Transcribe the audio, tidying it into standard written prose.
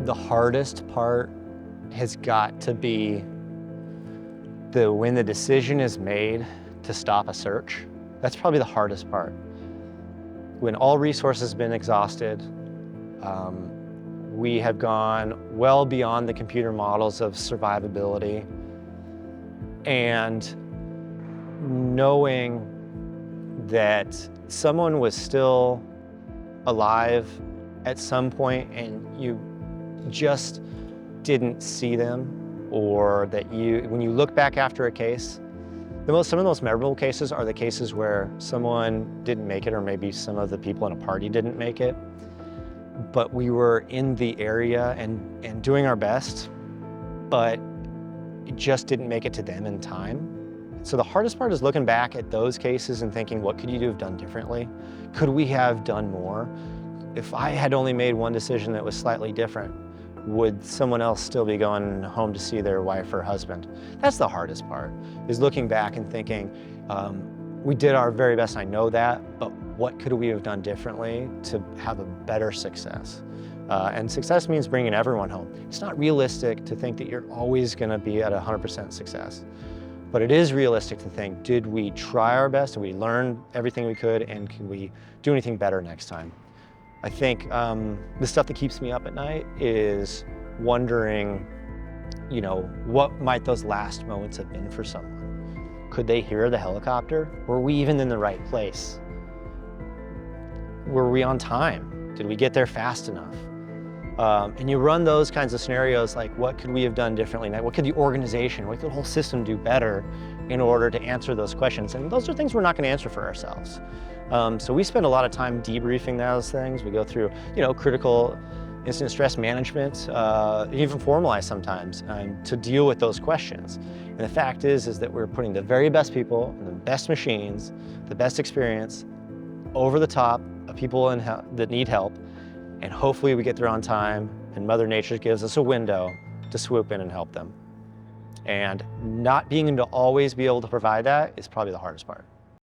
The hardest part has got to be when the decision is made to stop a search. That's probably the hardest part. When all resources have been exhausted, we have gone well beyond the computer models of survivability, and knowing that someone was still alive at some point and you just didn't see them, or that when you look back after a case, some of the most memorable cases are the cases where someone didn't make it, or maybe some of the people in a party didn't make it, but we were in the area and doing our best, but it just didn't make it to them in time. So the hardest part is looking back at those cases and thinking, what could you have done differently? Could we have done more? If I had only made one decision that was slightly different, would someone else still be going home to see their wife or husband? That's the hardest part, is looking back and thinking, we did our very best, I know that, but what could we have done differently to have a better success? And success means bringing everyone home. It's not realistic to think that you're always gonna be at 100% success. But it is realistic to think, did we try our best? Did we learn everything we could? And can we do anything better next time? I think the stuff that keeps me up at night is wondering, what might those last moments have been for someone? Could they hear the helicopter? Were we even in the right place? Were we on time? Did we get there fast enough? And you run those kinds of scenarios, like what could we have done differently? What could the organization, what could the whole system do better in order to answer those questions? And those are things we're not going to answer for ourselves. So we spend a lot of time debriefing those things. We go through, critical incident stress management, even formalized sometimes, to deal with those questions. And the fact is that we're putting the very best people, and the best machines, the best experience over the top of people that need help. And hopefully we get there on time, and Mother Nature gives us a window to swoop in and help them. And not being able to always be able to provide that is probably the hardest part.